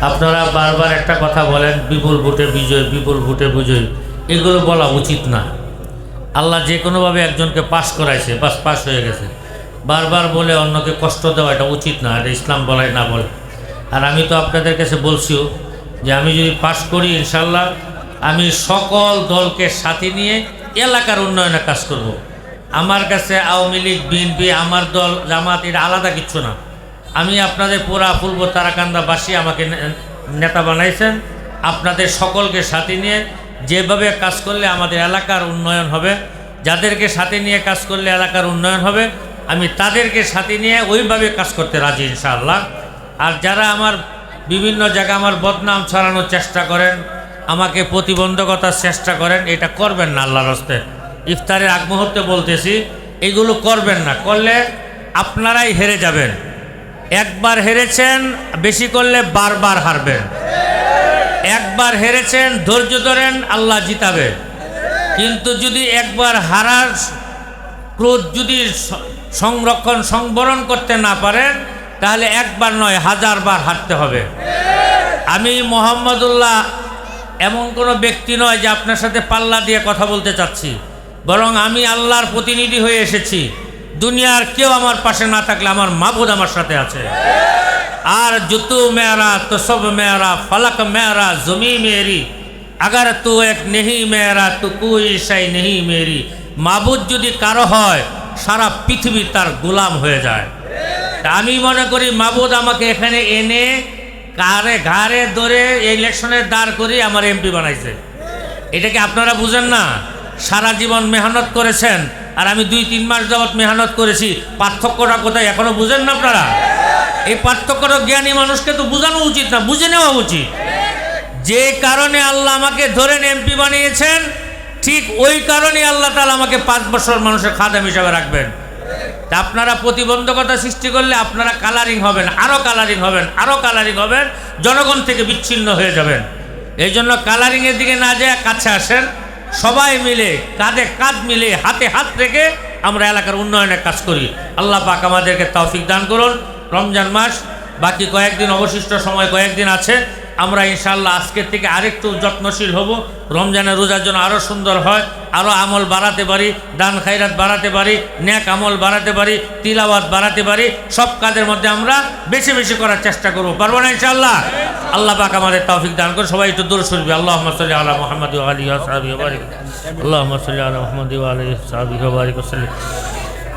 আপনারা বারবার একটা কথা বলেন, বিপুল ভোটে বিজয়, বিপুল ভোটে বিজয়। এগুলো বলা উচিত না। আল্লাহ যে কোনোভাবে একজনকে পাস করাইছে, বাস পাস হয়ে গেছে। বারবার বলে অন্যকে কষ্ট দেওয়া এটা উচিত না, এটা ইসলাম বলে না বলে। আর আমি তো আপনাদের কাছে বলছিও যে আমি যদি পাস করি ইনশাল্লাহ আমি সকল দলকে সাথে নিয়ে এলাকার উন্নয়নে কাজ করব। আমার কাছে আওয়ামী লীগ, বিএনপি, আমার দল, জামাত এটা আলাদা কিচ্ছু না। আমি আপনাদের পুরা পূর্ব তারাকান্দাবাসী আমাকে নেতা বানাইছেন। আপনাদের সকলকে সাথে নিয়ে যেভাবে কাজ করলে আমাদের এলাকার উন্নয়ন হবে, যাদেরকে সাথে নিয়ে কাজ করলে এলাকার উন্নয়ন হবে, আমি তাদেরকে সাথে নিয়ে ওইভাবে কাজ করতে রাজি ইনশাআল্লাহ। আর যারা আমার বিভিন্ন জায়গায় আমার বদনাম ছড়ানোর চেষ্টা করেন, আমাকে প্রতিবন্ধকতার চেষ্টা করেন, এটা করবেন না আল্লাহর হস্তে। ইফতারের আগ মুহূর্তে বলতেছি, এগুলো করবেন না। করলে আপনারাই হেরে যাবেন। একবার হেরেছেন, বেশি করলে বারবার হারবেন। একবার হেরেছেন, ধৈর্য ধরেন, আল্লাহ জিতাবে। কিন্তু যদি একবার হারার ক্রোধ যদি সংবরণ করতে না পারেন, তাহলে একবার নয় 1000 বার হারতে হবে। আমি মোহাম্মদুল্লাহ এমন কোনো ব্যক্তি নয় যে আপনার সাথে পাল্লা দিয়ে কথা বলতে চাচ্ছি, বরং আমি আল্লাহর প্রতিনিধি হয়ে এসেছি। দুনিয়ার কেউ আমার পাশে না থাকলে আমার মাবুদ আমার সাথে আছে। আর জুতু মেরা তো সব মেরা, ফলক মেরা, জমি মেরি, আগার তু এক নেহি মেরা তো কোই শাই নেহি মেরি। মাবুদ যদি কারো হয়, সারা পৃথিবী তার গোলাম হয়ে যায়। আমি মনে করি মাবুদ আমাকে এখানে এনে ঘাড়ে ধরে ইলেকশনের দাঁড় করে আমার এমপি বানাইছে। এটাকে আপনারা বুঝেন না? সারা জীবন মেহনত করেছেন, আর আমি 2-3 মাস যাবৎ মেহনত করেছি। পার্থক্যটা কোথায় এখনো বুঝেন না আপনারা? এই পার্থক্যটা জ্ঞানী মানুষকে তো বোঝানো উচিত না, বুঝে নেওয়া উচিত। যে কারণে আল্লাহ আমাকে ধরেন এমপি বানিয়েছেন, ঠিক ওই কারণে আল্লাহ তাআলা আমাকে 5 বছর মানুষের খাদেম হিসাবে রাখবেন। তা আপনারা প্রতিবন্ধকতা সৃষ্টি করলে আপনারা কালারিং হবেন, আরও কালারিং হবেন, আরও কালারিং হবেন, জনগণ থেকে বিচ্ছিন্ন হয়ে যাবেন। এই জন্য কালারিংয়ের দিকে না যায়, কাছে আসেন, সবাই মিলে কাঁধে কাঁধ মিলে হাতে হাত রেখে আমরা এলাকার উন্নয়নে কাজ করি। আল্লাহ পাক আমাদেরকে তৌফিক দান করুন। রমজান মাস বাকি কয়েকদিন, অবশিষ্ট সময় কয়েকদিন আছে। আমরা ইনশাআল্লাহ আজকের থেকে আরেকটু যত্নশীল হব, রমজানের রোজার জন্য আরও সুন্দর হয়, আরও আমল বাড়াতে পারি, দান খায়রাত বাড়াতে পারি, নেক আমল বাড়াতে পারি, তিলাওয়াত বাড়াতে পারি। সব কাজের মধ্যে আমরা বেশি বেশি করার চেষ্টা করব, পারবো না ইনশাআল্লাহ? আল্লাহ পাক আমাদের তৌফিক দান করুন। সবাই একটু দূর শুনবি। আল্লাহুম্মা সাল্লি আলা মুহাম্মাদ ওয়া আলিহি ওয়া সাহবিহি ওয়া বারিক। আল্লাহুম্মা সাল্লি আলা মুহাম্মাদ ওয়া আলিহি ওয়া সাহবিহি ওয়া বারিক ওয়া সাল্লিম।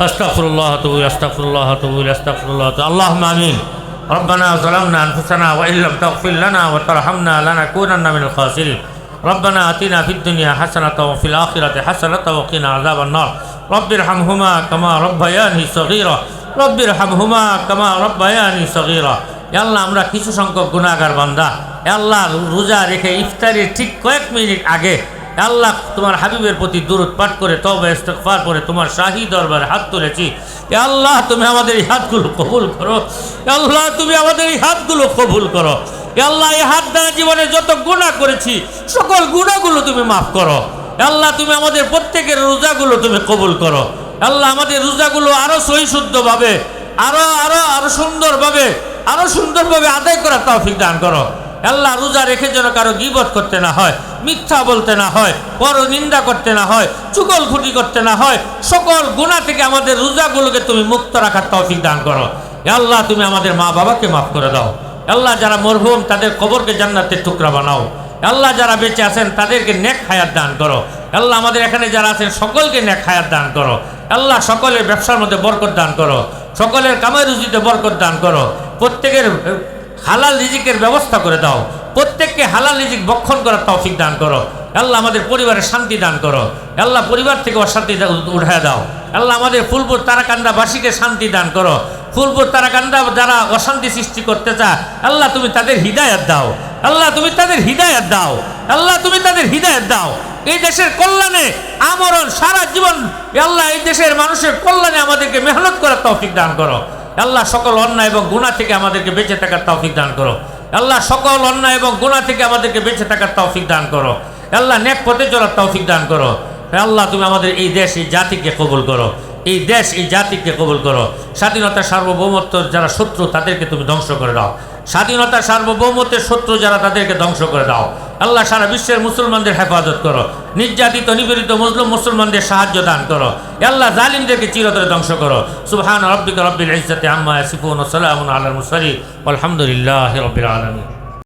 আস্তাগফিরুল্লাহ ওয়া আতুবু ইলাইহি, আস্তাগফিরুল্লাহ ওয়া আতুবু ইলাইহি, আস্তাগফিরুল্লাহ। আল্লাহুম্মা আমিন। ربنا ظلمنا أنفسنا وإن لم تغفر لنا وترحمنا لنكونن من الخاسرين. ربنا آتنا في الدنيا حسنة وفي الآخرة حسنة وقنا عذاب النار. رب ارحمهما كما ربياني صغيرا. رب ارحمهما كما ربياني صغيرا. يا الله আমরা কিছু সংখ্যক গুনাহগার বান্দা, হে আল্লাহ রোজা রেখে ইফতারের ঠিক কয়েক মিনিট আগে আল্লাহ তোমার হাবিবের প্রতি দুরূদ পাঠ করে তওবা ইস্তিগফার করে তোমার শাহী দরবারে হাত তুলেছি। হে আল্লাহ তুমি আমাদের এই হাতগুলো কবুল করো। হে আল্লাহ তুমি আমাদের এই হাতগুলো কবুল করো। হে আল্লাহ এই হাত দ্বারা জীবনে যত গুনাহ করেছি সকল গুনাহগুলো তুমি মাফ করো। হে আল্লাহ তুমি আমাদের প্রত্যেকের রোজাগুলো তুমি কবুল করো। আল্লাহ আমাদের রোজাগুলো আরো সহিশুদ্ধভাবে, আরো সুন্দরভাবে আদায় করার তৌফিক দান করো। আল্লাহ রোজা রেখে যেন কারো গীবত করতে না হয়, মিথ্যা বলতে না হয়, পরনিন্দা করতে না হয়, চুগলখুটি করতে না হয়। সকল গুনাহ থেকে আমাদের রোজাগুলোকে তুমি মুক্ত রাখার তৌফিক দান করো। আল্লাহ তুমি আমাদের মা বাবাকে মাফ করে দাও। আল্লাহ যারা মরহুম তাদের কবরকে জান্নাতের টুকরা বানাও। আল্লাহ যারা বেঁচে আছেন তাদেরকে নেক হায়াত দান করো। আল্লাহ আমাদের এখানে যারা আছেন সকলকে নেক হায়াত দান করো। আল্লাহ সকলের ব্যবসার মধ্যে বরকত দান করো, সকলের কামাই রুজিতে বরকত দান করো। প্রত্যেকের হালাল রিজিকের ব্যবস্থা করে দাও, প্রত্যেককে হালাল রিজিক ভক্ষণ করার তৌফিক দান করো। আল্লাহ আমাদের পরিবারে শান্তি দান করো। আল্লাহ পরিবার থেকে অশান্তি উঠায় দাও। আল্লাহ আমাদের ফুলপুর তারাকান্দাবাসীকে শান্তি দান করো। ফুলপুর তারাকান্দা যারা অশান্তি সৃষ্টি করতে চায় আল্লাহ তুমি তাদের হিদায়াত দাও। আল্লাহ তুমি তাদের হিদায়াত দাও। আল্লাহ তুমি তাদের হিদায়াত দাও। এই দেশের কল্যাণে আমরণ সারা জীবন আল্লাহ এই দেশের মানুষের কল্যাণে আমাদেরকে মেহনত করার তৌফিক দান করো। আল্লাহ সকল অন্যায় এবং গুনাহ থেকে আমাদেরকে বেঁচে থাকার তৌফিক দান করো। আল্লাহ সকল অন্যায় এবং গুনাহ থেকে আমাদেরকে বেঁচে থাকার তৌফিক দান করো। আল্লাহ নেক পথে চলার তৌফিক দান করো। আল্লাহ তুমি আমাদের এই দেশ এই জাতিকে কবুল করো। এই দেশ এই জাতিকে কবুল করো। স্বাধীনতা সার্বভৌমত্ব যারা শত্রু তাদেরকে তুমি ধ্বংস করে দাও। স্বাধীনতা সার্বভৌমত্বের শত্রু যারা তাদেরকে ধ্বংস করে দাও আল্লাহ। সারা বিশ্বের মুসলমানদের হেফাজত করো, নির্যাতিত নিপীড়িত মুসলমানদের সাহায্য দান করো আল্লাহ। জালিমদেরকে চিরতরে ধ্বংস করো। সুবহান রাব্বিকা রাব্বিল ইজ্জাতি আম্মা ইয়াসিফুন ওয়া সালামুন আলাল মুরসালিন ওয়ালহামদুলিল্লাহি রাব্বিল আলামিন।